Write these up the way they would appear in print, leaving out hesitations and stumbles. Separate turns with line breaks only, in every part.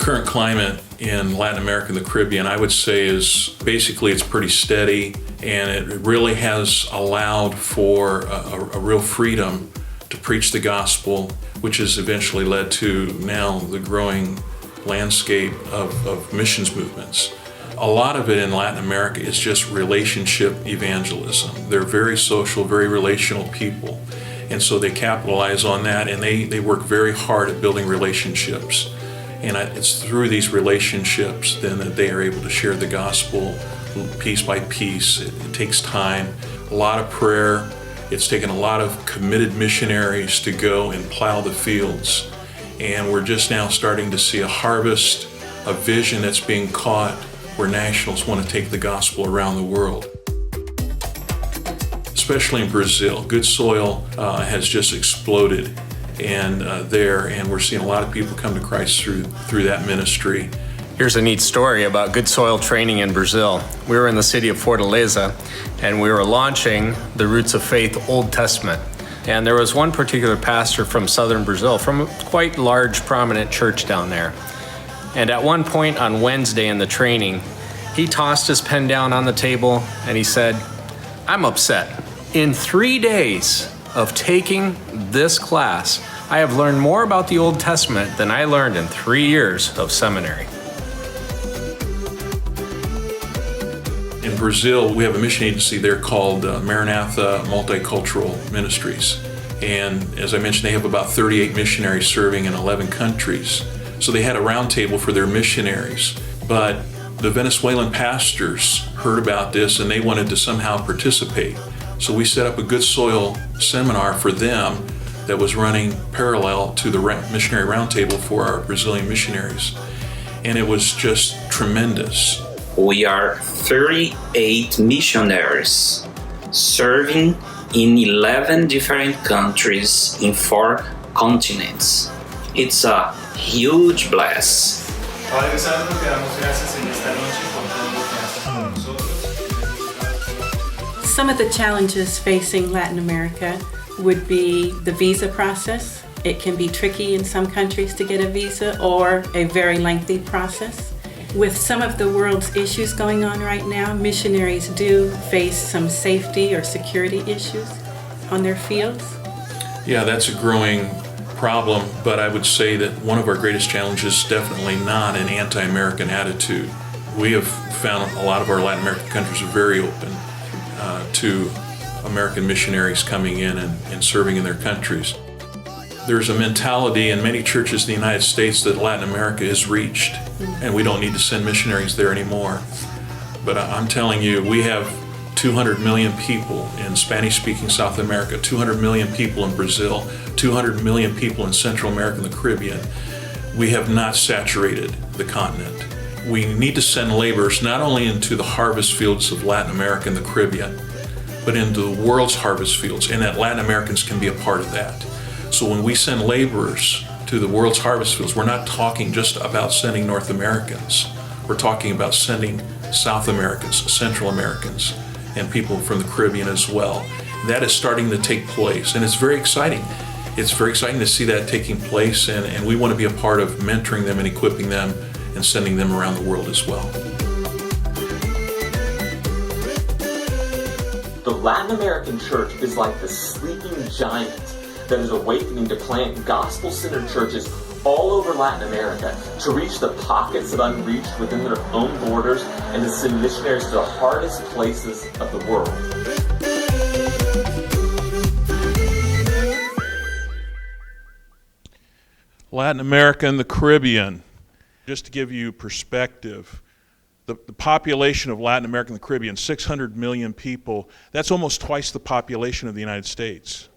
current climate in Latin America and the Caribbean, I would say, is basically it's pretty steady, and it really has allowed for a real freedom to preach the gospel, which has eventually led to now the growing landscape of missions movements. A lot of it in Latin America is just relationship evangelism. They're very social, very relational people. And so they capitalize on that, and they work very hard at building relationships. And it's through these relationships then that they are able to share the gospel piece by piece. It takes time, a lot of prayer. It's taken a lot of committed missionaries to go and plow the fields. And we're just now starting to see a harvest, a vision that's being caught where nationals want to take the gospel around the world. Especially in Brazil, Good Soil has just exploded and we're seeing a lot of people come to Christ through that ministry.
Here's a neat story about Good Soil training in Brazil. We were in the city of Fortaleza, and we were launching the Roots of Faith Old Testament. And there was one particular pastor from southern Brazil, from a quite large, prominent church down there. And at one point on Wednesday in the training, he tossed his pen down on the table and he said, "I'm upset. In 3 days of taking this class, I have learned more about the Old Testament than I learned in 3 years of seminary."
In Brazil, we have a mission agency there called Maranatha Multicultural Ministries. And as I mentioned, they have about 38 missionaries serving in 11 countries. So they had a roundtable for their missionaries. But the Venezuelan pastors heard about this and they wanted to somehow participate. So we set up a Good Soil seminar for them that was running parallel to the missionary roundtable for our Brazilian missionaries. And it was just tremendous.
We are 38 missionaries serving in 11 different countries in 4 continents. It's a huge bless.
Some of the challenges facing Latin America would be the visa process. It can be tricky in some countries to get a visa, or a very lengthy process. With some of the world's issues going on right now, missionaries do face some safety or security issues on their fields.
Yeah, that's a growing problem, but I would say that one of our greatest challenges is definitely not an anti-American attitude. We have found a lot of our Latin American countries are very open to American missionaries coming in and serving in their countries. There's a mentality in many churches in the United States that Latin America is reached and we don't need to send missionaries there anymore. But I'm telling you, we have 200 million people in Spanish-speaking South America, 200 million people in Brazil, 200 million people in Central America and the Caribbean. We have not saturated the continent. We need to send laborers not only into the harvest fields of Latin America and the Caribbean, but into the world's harvest fields, and that Latin Americans can be a part of that. So when we send laborers to the world's harvest fields, we're not talking just about sending North Americans. We're talking about sending South Americans, Central Americans, and people from the Caribbean as well. That is starting to take place, and it's very exciting. It's very exciting to see that taking place, and we want to be a part of mentoring them and equipping them and sending them around the world as well.
The Latin American church is like the sleeping giant that is awakening to plant gospel-centered churches all over Latin America, to reach the pockets of unreached within their own borders, and to send missionaries to the hardest places of the world.
Latin America and the Caribbean. Just to give you perspective, the population of Latin America and the Caribbean, 600 million people, that's almost twice the population of the United States.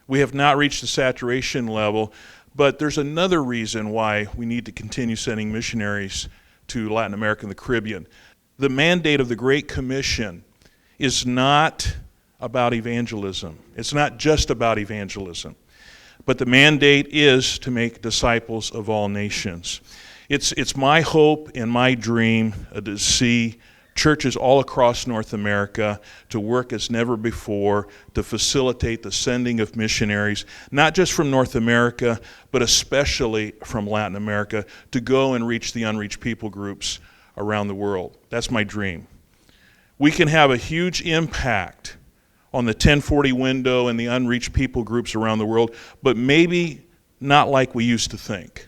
We have not reached the saturation level, but there's another reason why we need to continue sending missionaries to Latin America and the Caribbean. The mandate of the Great Commission is not about evangelism. It's not just about evangelism, but the mandate is to make disciples of all nations. It's my hope and my dream to see churches all across North America to work as never before to facilitate the sending of missionaries, not just from North America, but especially from Latin America, to go and reach the unreached people groups around the world. That's my dream. We can have a huge impact on the 1040 window and the unreached people groups around the world, but maybe not like we used to think.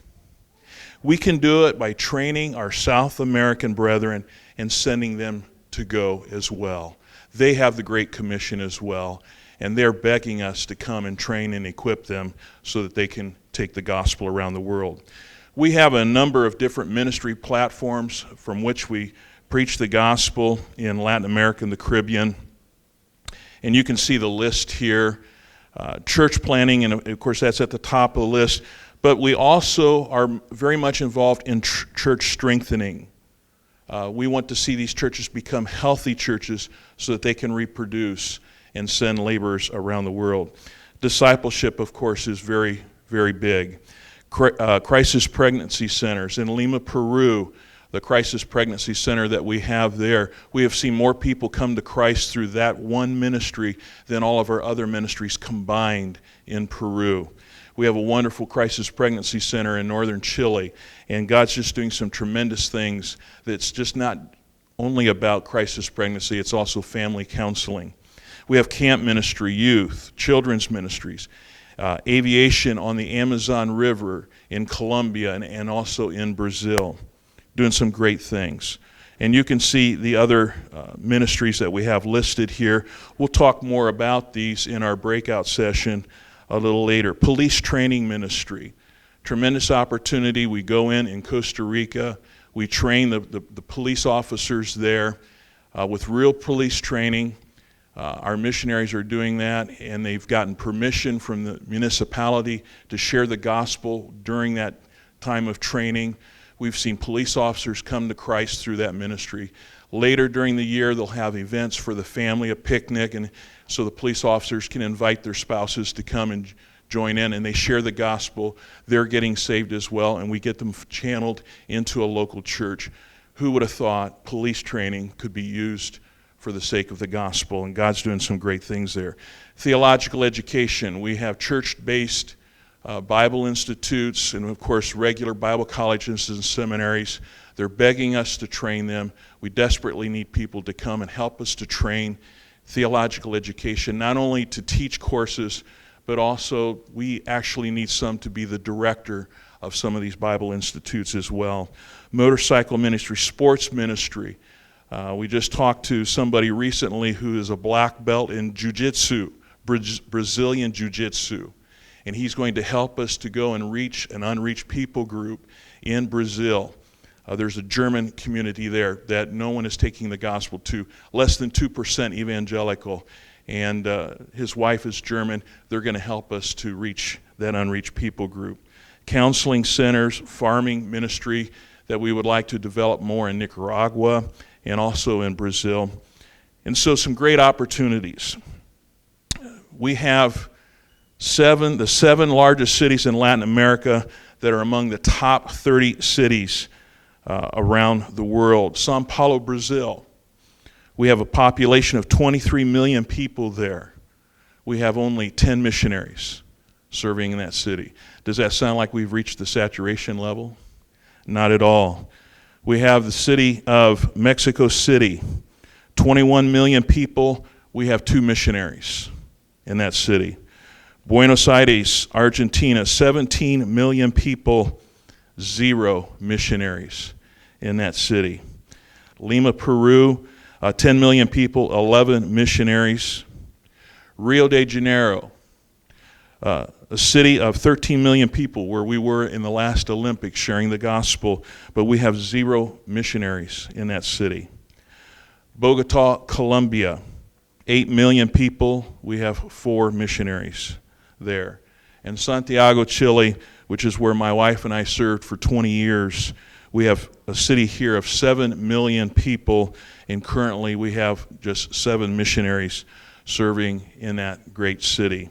We can do it by training our South American brethren and sending them to go as well. They have the Great Commission as well, and they're begging us to come and train and equip them so that they can take the gospel around the world. We have a number of different ministry platforms from which we preach the gospel in Latin America and the Caribbean. And you can see the list here. Church planning, and of course that's at the top of the list. But we also are very much involved in church strengthening. We want to see these churches become healthy churches so that they can reproduce and send laborers around the world. Discipleship, of course, is very, very big. Crisis pregnancy centers in Lima, Peru, the crisis pregnancy center that we have there, we have seen more people come to Christ through that one ministry than all of our other ministries combined in Peru. We have a wonderful crisis pregnancy center in northern Chile, and God's just doing some tremendous things that's just not only about crisis pregnancy, it's also family counseling. We have camp ministry, youth, children's ministries, aviation on the Amazon River in Colombia and also in Brazil, doing some great things. And you can see the other ministries that we have listed here. We'll talk more about these in our breakout session a little later. Police training ministry, tremendous opportunity. We go in Costa Rica. We train the police officers there with real police training. Our missionaries are doing that, and they've gotten permission from the municipality to share the gospel during that time of training. We've seen police officers come to Christ through that ministry. Later during the year, they'll have events for the family, a picnic, and so the police officers can invite their spouses to come and join in, and they share the gospel. They're getting saved as well, and we get them channeled into a local church. Who would have thought police training could be used for the sake of the gospel? And God's doing some great things there. Theological education. We have church-based Bible institutes and, of course, regular Bible colleges and seminaries. They're begging us to train them. We desperately need people to come and help us to train theological education, not only to teach courses, but also we actually need some to be the director of some of these Bible institutes as well. Motorcycle ministry, sports ministry. We just talked to somebody recently who is a black belt in jiu-jitsu, Brazilian jiu-jitsu. And he's going to help us to go and reach an unreached people group in Brazil. There's a German community there that no one is taking the gospel to, less than 2% evangelical. And his wife is German. They're going to help us to reach that unreached people group. Counseling centers, farming ministry that we would like to develop more in Nicaragua and also in Brazil. And so some great opportunities. We have the seven largest cities in Latin America that are among the top 30 cities around the world. Sao Paulo, Brazil. We have a population of 23 million people there. We have only 10 missionaries serving in that city. Does that sound like we've reached the saturation level? Not at all. We have the city of Mexico City. 21 million people. We have 2 missionaries in that city. Buenos Aires, Argentina, 17 million people, 0 missionaries in that city. Lima, Peru, 10 million people, 11 missionaries. Rio de Janeiro, a city of 13 million people where we were in the last Olympics sharing the gospel, but we have 0 missionaries in that city. Bogota, Colombia, 8 million people, we have 4 missionaries there. And Santiago, Chile, which is where my wife and I served for 20 years, we have a city here of 7 million people, and currently we have just 7 missionaries serving in that great city.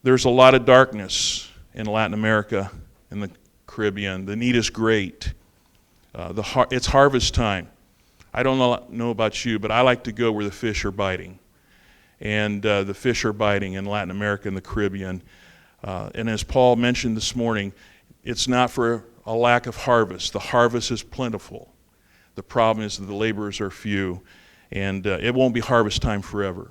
There's a lot of darkness in Latin America and the Caribbean. The need is great. It's harvest time. I don't know about you, but I like to go where the fish are biting. And the fish are biting in Latin America and the Caribbean. And as Paul mentioned this morning, it's not for a lack of harvest. The harvest is plentiful. The problem is that the laborers are few, and it won't be harvest time forever.